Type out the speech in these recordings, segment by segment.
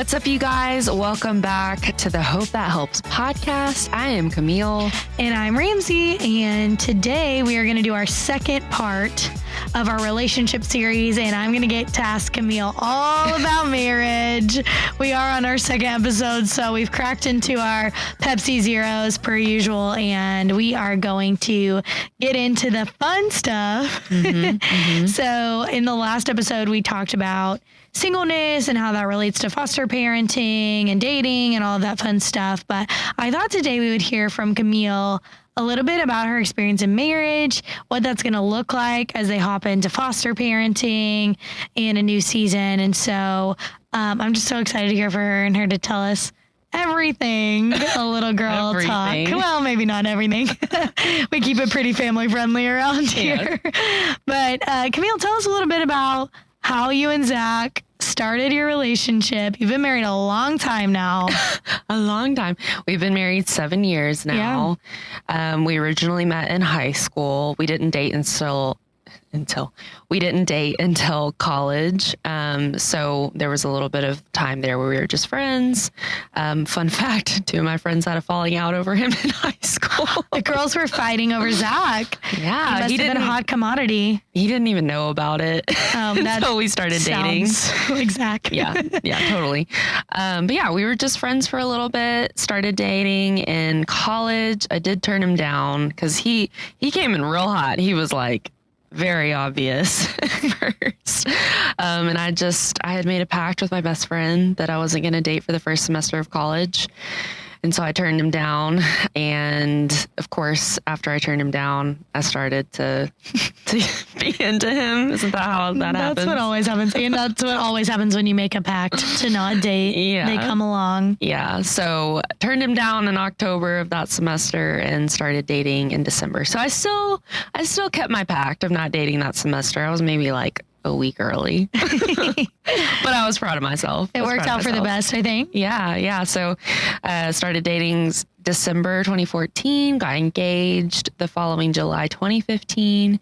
What's up, you guys? Welcome back to the Hope That Helps podcast. I am Camille. And I'm Ramsey. And today we are going to do our second part of our relationship series. And I'm going to get to ask Camille all about marriage. We are on our second episode, so we've cracked into our Pepsi Zeros per usual. And we are going to get into the fun stuff. So in the last episode, we talked about singleness and how that relates to foster parenting and dating and all of that fun stuff. But I thought today we would hear from Camille a little bit about her experience in marriage, what that's going to look like as they hop into foster parenting and a new season. And so I'm just so excited to hear from her and her to tell us everything a little girl talk. Well, maybe not everything. We keep it pretty family friendly around here. But Camille, tell us a little bit about how you and Zach started your relationship. You've been married a long time now. A long time. We've been married 7 years now. Yeah. We originally met in high school. We didn't date until college. So there was a little bit of time there where we were just friends. Fun fact, 2 of my friends had a falling out over him in high school. The girls were fighting over Zach. Yeah. He must have been a hot commodity. He didn't even know about it until we started dating. Like Zach. Yeah, totally. But yeah, we were just friends for a little bit, started dating in college. I did turn him down because he came in real hot. He was like, very obvious first. And I had made a pact with my best friend that I wasn't going to date for the first semester of college. And so I turned him down. And of course, after I turned him down, I started to be into him. Isn't that how that happens? That's what always happens. And that's what always happens when you make a pact to not date. Yeah. They come along. Yeah. So turned him down in October of that semester and started dating in December. So I still kept my pact of not dating that semester. I was maybe like a week early, but I was proud of myself. It worked out for the best, I think. Yeah. So started dating December 2014, got engaged the following July 2015,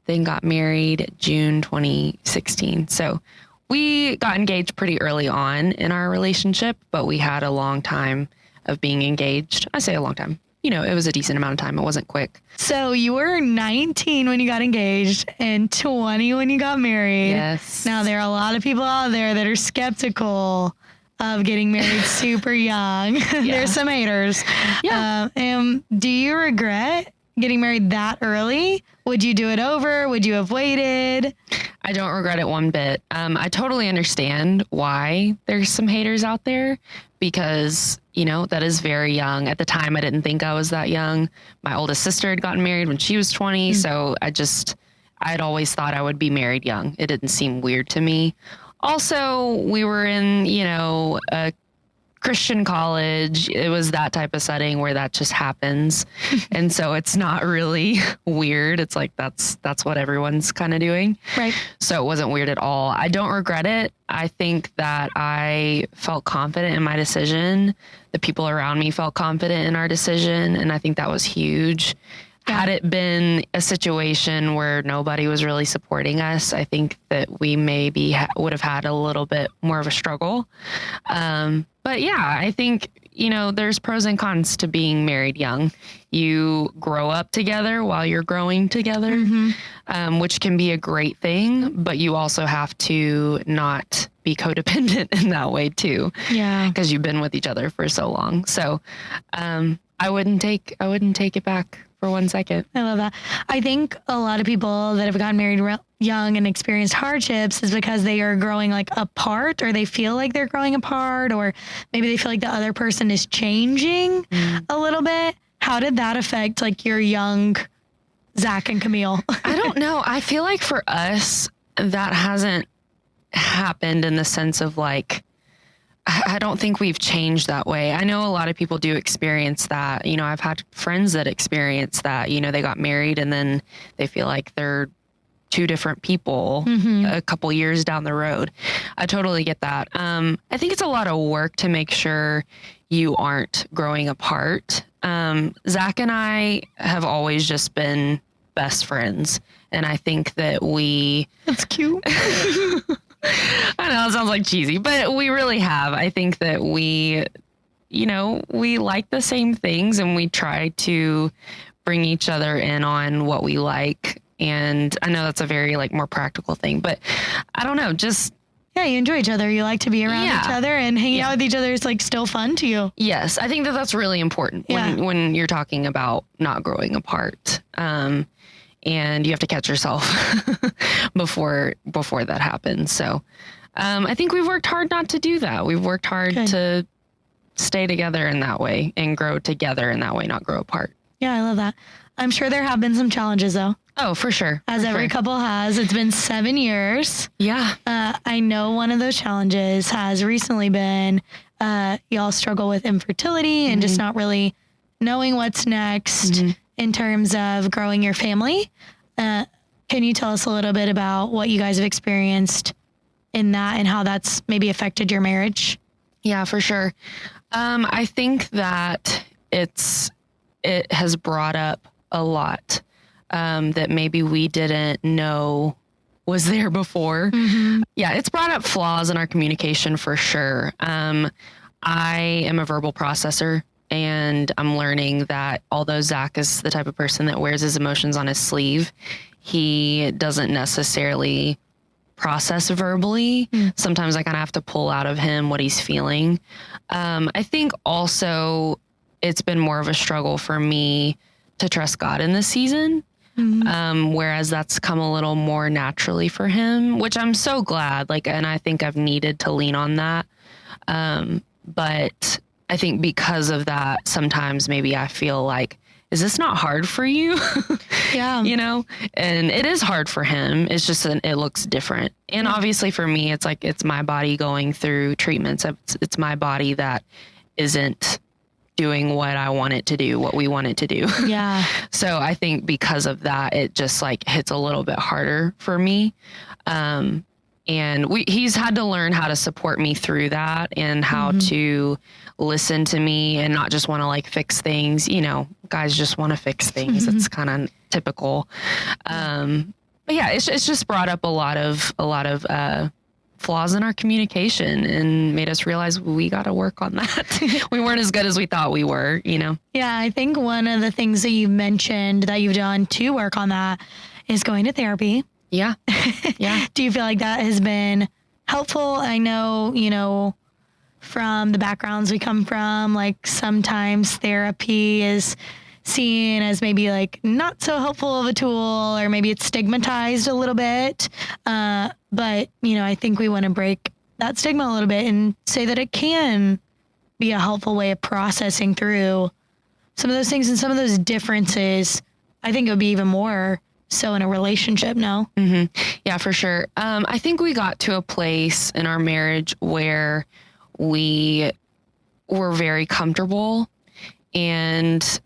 then got married June 2016. So we got engaged pretty early on in our relationship, but we had a long time of being engaged. I say a long time. It was a decent amount of time. It wasn't quick. So you were 19 when you got engaged and 20 when you got married. Yes. Now, there are a lot of people out there that are skeptical of getting married super young. Yeah. There's some haters. Yeah. Do you regret getting married that early? Would you do it over? Would you have waited? I don't regret it one bit. I totally understand why there's some haters out there because, that is very young. At the time, I didn't think I was that young. My oldest sister had gotten married when she was 20. So I'd always thought I would be married young. It didn't seem weird to me. Also, we were in, a Christian college. It was that type of setting where that just happens. And so it's not really weird. It's like, that's what everyone's kind of doing. Right. So it wasn't weird at all. I don't regret it. I think that I felt confident in my decision. The people around me felt confident in our decision. And I think that was huge. Yeah. Had it been a situation where nobody was really supporting us, I think that we maybe would have had a little bit more of a struggle. But yeah, I think, there's pros and cons to being married young. You grow up together while you're growing together, which can be a great thing, but you also have to not be codependent in that way too. Yeah. Because you've been with each other for so long. So I wouldn't take it back for 1 second. I love that. I think a lot of people that have gotten married young and experienced hardships is because they are growing apart, or they feel like they're growing apart, or maybe they feel like the other person is changing a little bit. How did that affect your young Zach and Camille? I don't know. I feel like for us, that hasn't happened in the sense of I don't think we've changed that way. I know a lot of people do experience that. I've had friends that experience that. They got married and then they feel like they're 2 different people a couple years down the road. I totally get that. I think it's a lot of work to make sure you aren't growing apart. Zach and I have always just been best friends. And I think that That's cute. I know it sounds like cheesy, but we really have. I think that we like the same things and we try to bring each other in on what we like. And I know that's a very like more practical thing, but I don't know, just yeah, you enjoy each other. You like to be around each other, and hanging out with each other is like still fun to you. Yes, I think that that's really important when you're talking about not growing apart. And you have to catch yourself before that happens. So I think we've worked hard not to do that. We've worked hard to stay together in that way and grow together in that way, not grow apart. Yeah, I love that. I'm sure there have been some challenges though. Oh, for sure. As every couple has. It's been 7 years. Yeah. I know one of those challenges has recently been y'all struggle with infertility and just not really knowing what's next in terms of growing your family. Can you tell us a little bit about what you guys have experienced in that and how that's maybe affected your marriage? Yeah, for sure. I think that it has brought up a lot that maybe we didn't know was there before. Yeah, it's brought up flaws in our communication for sure. I am a verbal processor, and I'm learning that although Zach is the type of person that wears his emotions on his sleeve, he doesn't necessarily process verbally. Sometimes I kind of have to pull out of him what he's feeling. I think also it's been more of a struggle for me to trust God in this season. Whereas that's come a little more naturally for him, which I'm so glad, and I think I've needed to lean on that. But I think because of that, sometimes maybe I feel like, is this not hard for you? Yeah. And it is hard for him. It's just, it looks different. And obviously for me, it's like, it's my body going through treatments. It's my body that isn't doing what I want it to do, what we want it to do. Yeah. So I think because of that, it just hits a little bit harder for me. And he's had to learn how to support me through that and how to listen to me and not just want to fix things. Guys just want to fix things. It's kind of typical. But yeah, it's just brought up a lot of flaws in our communication and made us realize we got to work on that. We weren't as good as we thought we were, Yeah, I think one of the things that you've mentioned that you've done to work on that is going to therapy. Yeah. Yeah. Do you feel like that has been helpful? I know, from the backgrounds we come from, sometimes therapy is seen as maybe not so helpful of a tool, or maybe it's stigmatized a little bit. But, I think we want to break that stigma a little bit and say that it can be a helpful way of processing through some of those things and some of those differences. I think it would be even more so in a relationship, no? Yeah, for sure. I think we got to a place in our marriage where we were very comfortable, and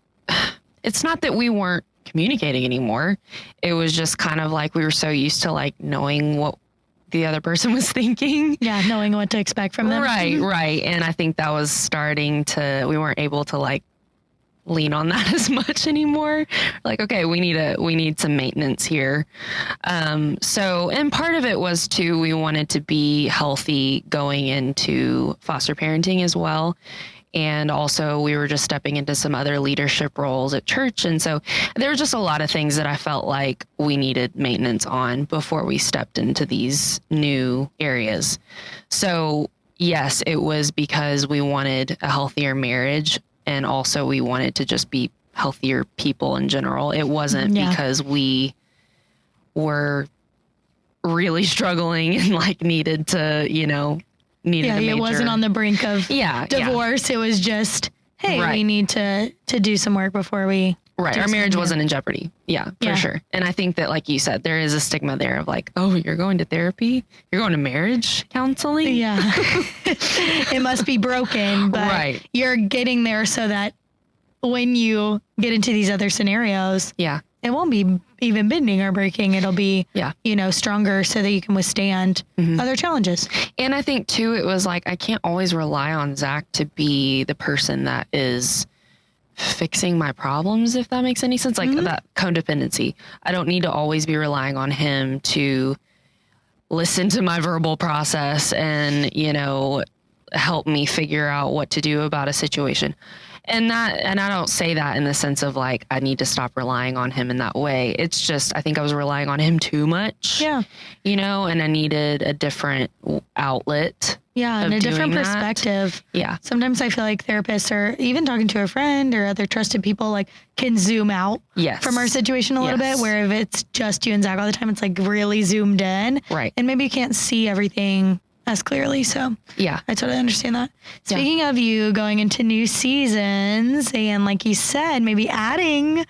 it's not that we weren't communicating anymore. It was just kind of we were so used to knowing what the other person was thinking. Yeah, knowing what to expect from them. Right. And I think that was we weren't able to lean on that as much anymore. Okay, we need some maintenance here. So, and part of it was too, we wanted to be healthy going into foster parenting as well. And also we were just stepping into some other leadership roles at church. And so there were just a lot of things that I felt like we needed maintenance on before we stepped into these new areas. So yes, it was because we wanted a healthier marriage, and also we wanted to just be healthier people in general. It wasn't because we were really struggling and needed to, it wasn't on the brink of divorce. It was just, hey, we need to do some work before we. Right. Our marriage wasn't in jeopardy. Yeah, for sure. And I think that, like you said, there is a stigma there of oh, you're going to therapy? You're going to marriage counseling? Yeah. It must be broken, but you're getting there so that when you get into these other scenarios, it won't be even bending or breaking. It'll be, stronger so that you can withstand other challenges. And I think too, it was I can't always rely on Zach to be the person that is fixing my problems, if that makes any sense. That codependency. I don't need to always be relying on him to listen to my verbal process and, help me figure out what to do about a situation. And I don't say that in the sense of like, I need to stop relying on him in that way. It's just, I think I was relying on him too much, and I needed a different outlet. Yeah. And a different perspective. Yeah. Sometimes I feel like therapists or even talking to a friend or other trusted people, like can zoom out from our situation a little bit, where if it's just you and Zach all the time, it's like really zoomed in. Right. And maybe you can't see everything as clearly. So yeah, I totally understand that. Speaking of you going into new seasons and like you said, maybe adding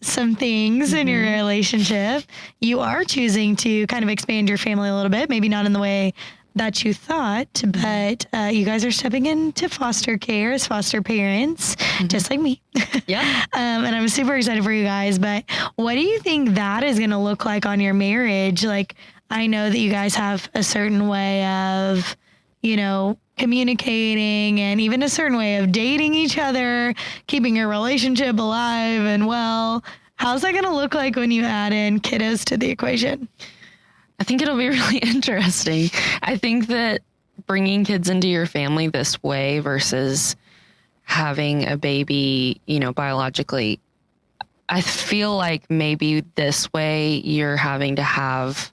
some things in your relationship, you are choosing to kind of expand your family a little bit, maybe not in the way that you thought, but you guys are stepping into foster care as foster parents, just like me. Yeah. And I'm super excited for you guys, but what do you think that is going to look like on your marriage? Like, I know that you guys have a certain way of, communicating and even a certain way of dating each other, keeping your relationship alive and well. How's that going to look like when you add in kiddos to the equation? I think it'll be really interesting. I think that bringing kids into your family this way versus having a baby, biologically, I feel like maybe this way you're having to have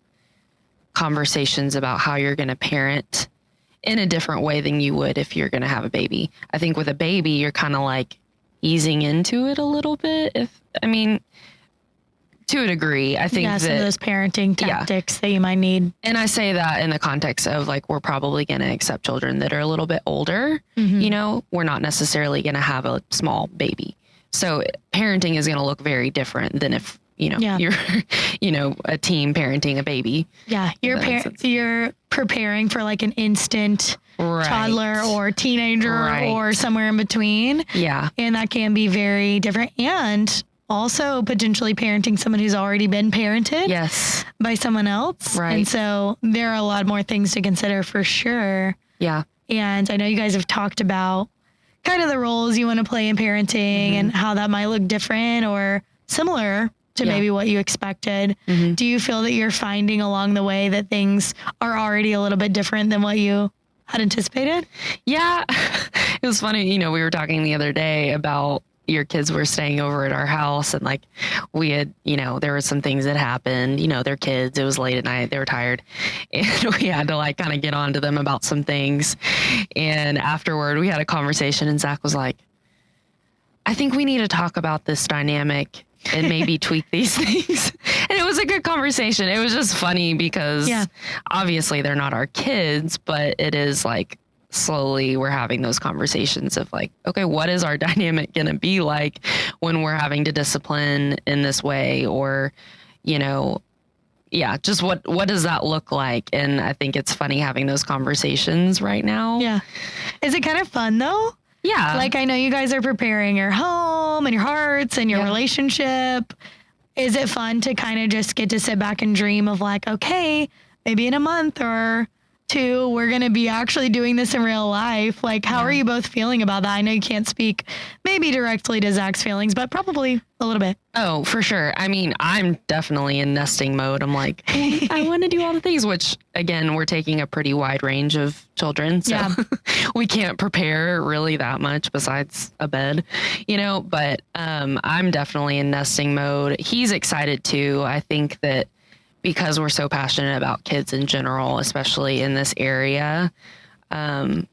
conversations about how you're going to parent in a different way than you would if you're going to have a baby. I think with a baby, you're kind of like easing into it a little bit. To a degree, I think some of those parenting tactics that you might need. And I say that in the context of like, we're probably going to accept children that are a little bit older. We're not necessarily going to have a small baby. So parenting is going to look very different than if, you're, a teen parenting a baby. Yeah. You're preparing for like an instant toddler or teenager or somewhere in between. Yeah. And that can be very different. And also potentially parenting someone who's already been parented by someone else. Right. And so there are a lot more things to consider for sure. Yeah. And I know you guys have talked about kind of the roles you want to play in parenting and how that might look different or similar to maybe what you expected. Do you feel that you're finding along the way that things are already a little bit different than what you had anticipated? Yeah. It was funny. We were talking the other day about your kids were staying over at our house and like we had, there were some things that happened, they're kids, it was late at night, they were tired and we had to like kind of get on to them about some things. And afterward we had a conversation and Zach was like, I think we need to talk about this dynamic and maybe tweak these things. And it was a good conversation. It was just funny because obviously they're not our kids, but it is like, slowly we're having those conversations of like, okay, what is our dynamic going to be like when we're having to discipline in this way? Or, just what does that look like? And I think it's funny having those conversations right now. Yeah. Is it kind of fun though? Yeah. Like I know you guys are preparing your home and your hearts and your relationship. Is it fun to kind of just get to sit back and dream of like, okay, maybe in a month or two, we're going to be actually doing this in real life. Like, how are you both feeling about that? I know you can't speak maybe directly to Zach's feelings, but probably a little bit. Oh, for sure. I'm definitely in nesting mode. I'm like, I want to do all the things, which again, we're taking a pretty wide range of children. So we can't prepare really that much besides a bed, but I'm definitely in nesting mode. He's excited too. I think that because we're so passionate about kids in general, especially in this area. In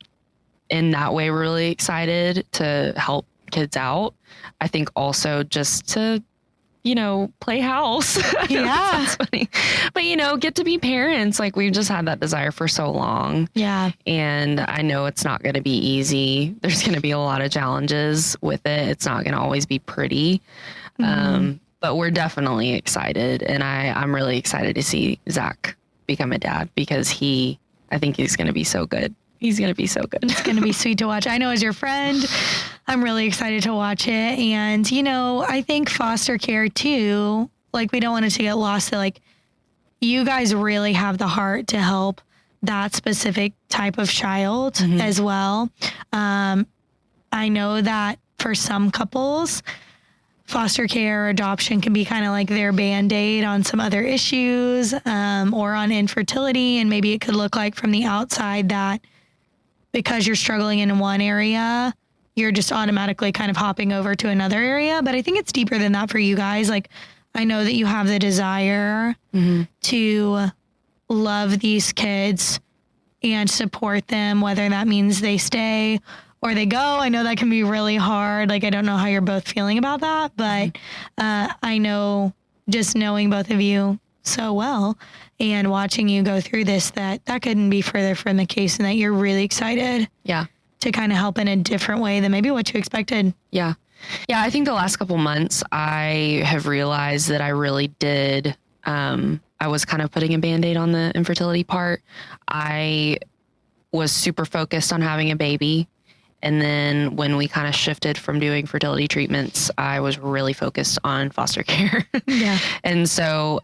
that way, we're really excited to help kids out. I think also just to, play house. Yeah. That's funny. But, get to be parents. Like we've just had that desire for so long. Yeah. And I know it's not going to be easy. There's going to be a lot of challenges with it. It's not going to always be pretty. But we're definitely excited. And I'm really excited to see Zach become a dad because I think he's going to be so good. He's going to be so good. It's going to be sweet to watch. I know as your friend, I'm really excited to watch it. And, I think foster care too, like we don't want it to get lost that like you guys really have the heart to help that specific type of child as well. I know that for some couples, foster care or adoption can be kind of like their Band-Aid on some other issues, or on infertility. And maybe it could look like from the outside that because you're struggling in one area, you're just automatically kind of hopping over to another area. But I think it's deeper than that for you guys. Like, I know that you have the desire to love these kids and support them, whether that means they stay or they go. I know that can be really hard. Like, I don't know how you're both feeling about that, but I know, just knowing both of you so well and watching you go through this, that couldn't be further from the case, and that you're really excited to kind of help in a different way than maybe what you expected. Yeah, I think the last couple months I have realized that I really did, I was kind of putting a Band-Aid on the infertility part. I was super focused on having a baby. And then when we kind of shifted from doing fertility treatments, I was really focused on foster care. And so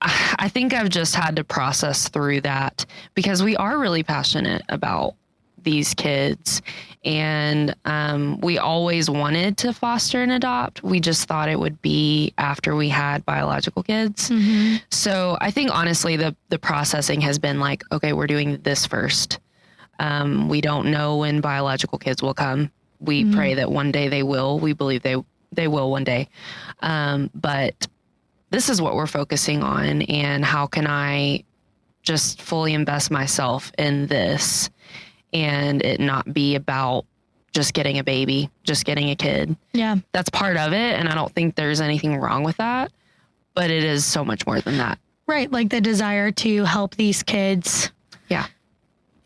I think I've just had to process through that, because we are really passionate about these kids, and we always wanted to foster and adopt. We just thought it would be after we had biological kids. So I think honestly the processing has been like, okay, we're doing this first. We don't know when biological kids will come. We pray that one day they will. We believe they will one day. But this is what we're focusing on, and how can I just fully invest myself in this and it not be about just getting a baby, just getting a kid. Yeah. That's part of it, and I don't think there's anything wrong with that, but it is so much more than that. Right. Like the desire to help these kids. Yeah.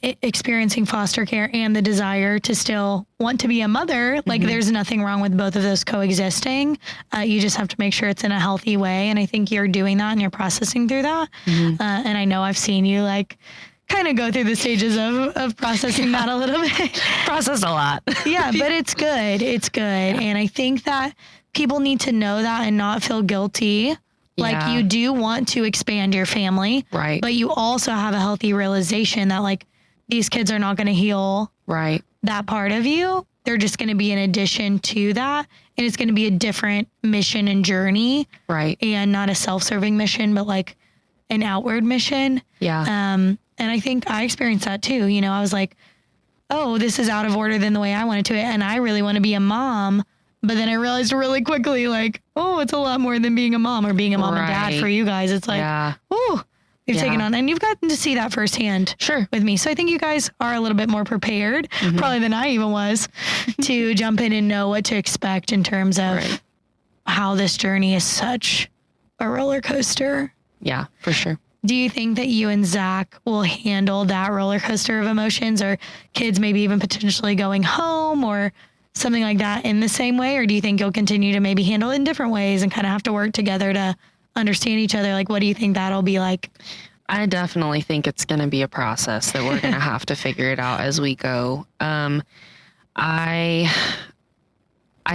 Experiencing foster care, and the desire to still want to be a mother. Like, there's nothing wrong with both of those coexisting. You just have to make sure it's in a healthy way. And I think you're doing that and you're processing through that. And I know I've seen you like kind of go through the stages of processing that a little bit. Processed a lot. Yeah, but it's good. It's good. Yeah. And I think that people need to know that and not feel guilty. Like, you do want to expand your family. Right. But you also have a healthy realization that, like, these kids are not going to heal that part of you. They're just going to be an addition to that. And it's going to be a different mission and journey. Right. And not a self-serving mission, but like an outward mission. Yeah. And I think I experienced that too. You know, I was like, oh, this is out of order than the way I wanted to it. And I really want to be a mom. But then I realized really quickly, like, oh, it's a lot more than being a mom or being a mom and dad for you guys. It's like, oh, you've taken on, and you've gotten to see that firsthand with me. So I think you guys are a little bit more prepared, probably than I even was, to jump in and know what to expect in terms of how this journey is such a roller coaster. Yeah, for sure. Do you think that you and Zach will handle that roller coaster of emotions, or kids maybe even potentially going home or something like that in the same way? Or do you think you'll continue to maybe handle it in different ways and kind of have to work together to understand each other? Like, what do you think that'll be like? I definitely think it's going to be a process that we're going to have to figure it out as we go. I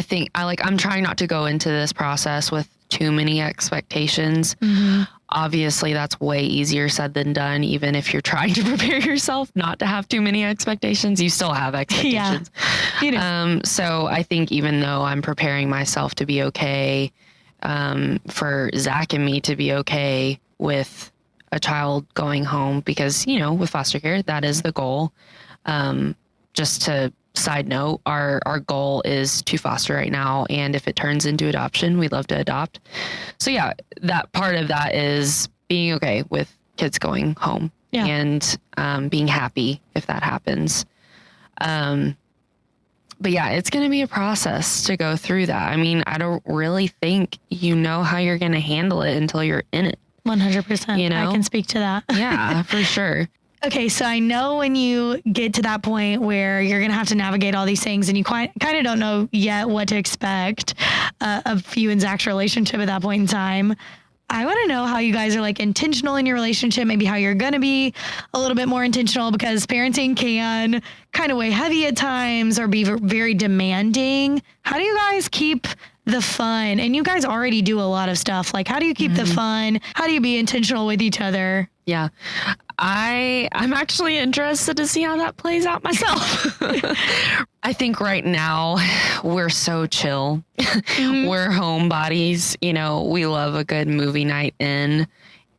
think I'm trying not to go into this process with too many expectations. Obviously, that's way easier said than done. Even if you're trying to prepare yourself not to have too many expectations, you still have expectations. So I think even though I'm preparing myself to be okay, for Zach and me to be okay with a child going home, because, you know, with foster care, that is the goal. Just to side note, our goal is to foster right now. And if it turns into adoption, we'd love to adopt. So yeah, that part of that is being okay with kids going home and being happy if that happens. But yeah, it's going to be a process to go through that. I mean, I don't really think you know how you're going to handle it until you're in it. 100%. You know? I can speak to that. Yeah, for sure. Okay, so I know when you get to that point where you're going to have to navigate all these things and you kind of don't know yet what to expect of you and Zach's relationship at that point in time, I want to know how you guys are like intentional in your relationship, maybe how you're going to be a little bit more intentional, because parenting can kind of weigh heavy at times or be very demanding. How do you guys keep the fun? And you guys already do a lot of stuff. Like, how do you keep the fun? How do you be intentional with each other? Yeah. I'm actually interested to see how that plays out myself. I think right now we're so chill. We're homebodies. You know, we love a good movie night in.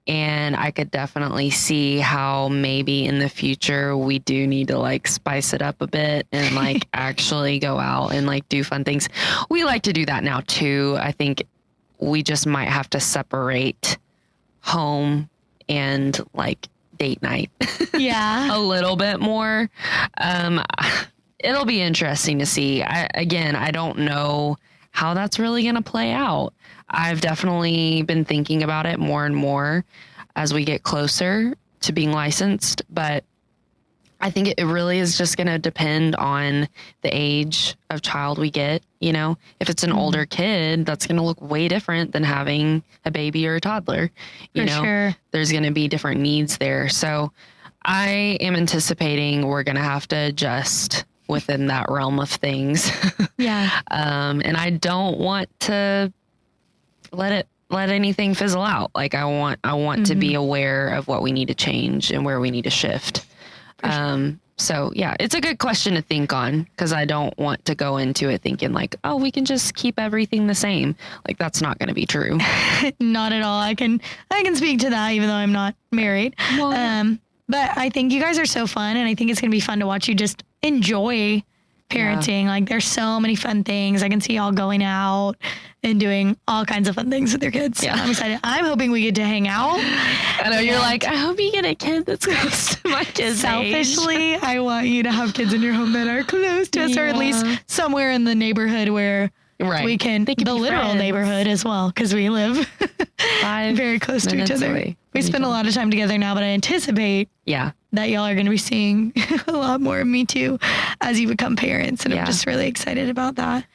And I could definitely see how maybe in the future we do need to like spice it up a bit and like actually go out and like do fun things. We like to do that now too. I think we just might have to separate home and like date night. Yeah. A little bit more. It'll be interesting to see. I don't know how that's really going to play out. I've definitely been thinking about it more and more as we get closer to being licensed, but I think it really is just going to depend on the age of child we get. You know, if it's an older kid, that's going to look way different than having a baby or a toddler. You know, sure. There's going to be different needs there. So I am anticipating we're going to have to adjust within that realm of things. Yeah. And I don't want to let anything fizzle out. Like I want to be aware of what we need to change and where we need to shift. So yeah, it's a good question to think on because I don't want to go into it thinking like, oh, we can just keep everything the same. Like that's not going to be true. Not at all. I can speak to that even though I'm not married. Well, but I think you guys are so fun and I think it's going to be fun to watch you just enjoy parenting. Like there's so many fun things. I can see y'all going out and doing all kinds of fun things with your kids. Yeah. I'm excited. I'm hoping we get to hang out. I know you're like, I hope you get a kid that's close to my kids' Selfishly, I want you to have kids in your home that are close to us or at least somewhere in the neighborhood where we can, the literal friends. Neighborhood as well, because we live 5 very close to each other. away. We spend a lot of time together now, but I anticipate that y'all are going to be seeing a lot more of me too as you become parents. And I'm just really excited about that.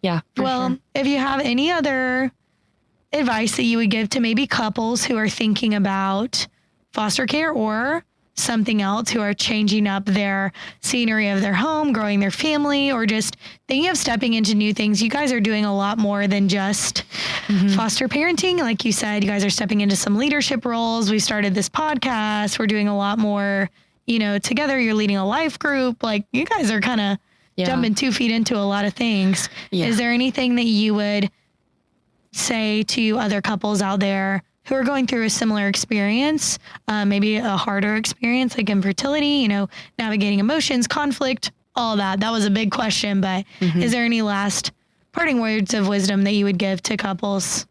Yeah. Well, if you have any other advice that you would give to maybe couples who are thinking about foster care or something else, who are changing up their scenery of their home, growing their family, or just thinking of stepping into new things, you guys are doing a lot more than just foster parenting. Like you said, you guys are stepping into some leadership roles. We started this podcast. We're doing a lot more, you know, together. You're leading a life group. Like you guys are kind of jumping 2 feet into a lot of things. Yeah. Is there anything that you would say to other couples out there who are going through a similar experience, maybe a harder experience like infertility, you know, navigating emotions, conflict, all that? That was a big question, but is there any last parting words of wisdom that you would give to couples?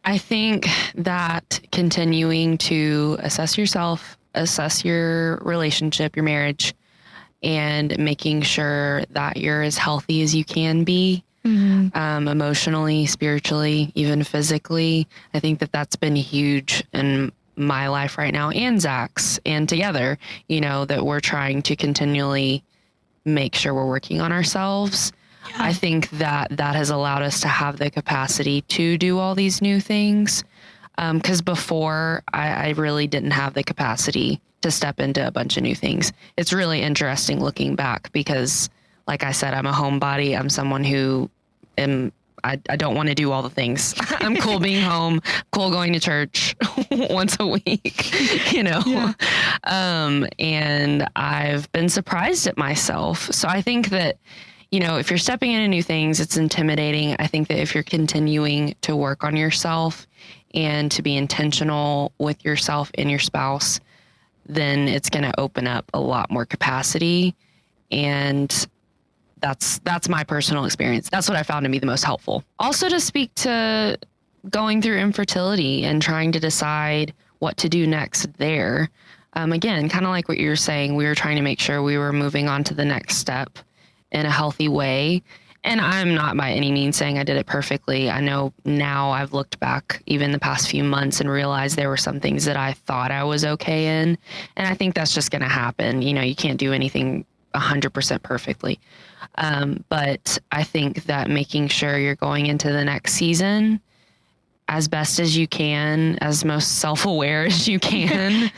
I think that continuing to assess yourself, assess your relationship, your marriage, and making sure that you're as healthy as you can be, emotionally, spiritually, even physically. I think that that's been huge in my life right now and Zach's, and together, you know, that we're trying to continually make sure we're working on ourselves. Yeah. I think that has allowed us to have the capacity to do all these new things. Because before I really didn't have the capacity to step into a bunch of new things. It's really interesting looking back because, like I said, I'm a homebody. I'm someone who I don't want to do all the things. I'm cool being home, cool going to church once a week, you know? Yeah. And I've been surprised at myself. So I think that, you know, if you're stepping into new things, it's intimidating. I think that if you're continuing to work on yourself and to be intentional with yourself and your spouse, then it's going to open up a lot more capacity. And that's my personal experience. That's what I found to be the most helpful. Also to speak to going through infertility and trying to decide what to do next there. Again, kind of like what you were saying, we were trying to make sure we were moving on to the next step in a healthy way. And I'm not by any means saying I did it perfectly. I know now I've looked back even the past few months and realized there were some things that I thought I was okay in. And I think that's just going to happen. You know, you can't do anything 100% perfectly. But I think that making sure you're going into the next season as best as you can, as most self-aware as you can,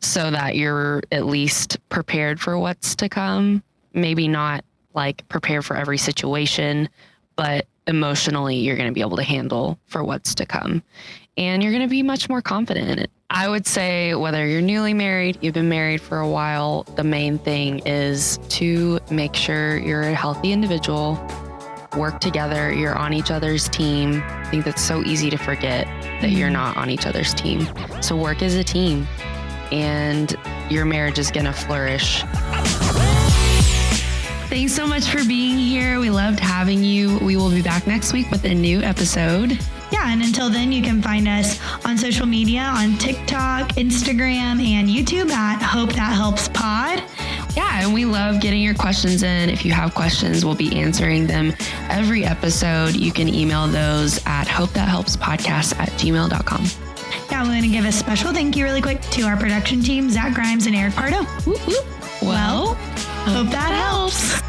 so that you're at least prepared for what's to come. Maybe not like prepare for every situation, but emotionally you're going to be able to handle for what's to come. And you're going to be much more confident in it. I would say whether you're newly married, you've been married for a while, the main thing is to make sure you're a healthy individual, work together, you're on each other's team. I think that's so easy to forget that you're not on each other's team. So work as a team and your marriage is going to flourish. Thanks so much for being here. We loved having you. We will be back next week with a new episode. Yeah, and until then, you can find us on social media on TikTok, Instagram, and YouTube at Hope That Helps Pod. Yeah, and we love getting your questions in. If you have questions, we'll be answering them every episode. You can email those at hopethathelpspodcast@gmail.com. Yeah, we're going to give a special thank you really quick to our production team, Zach Grimes and Eric Pardo. Whoop, whoop. Well, hope that helps.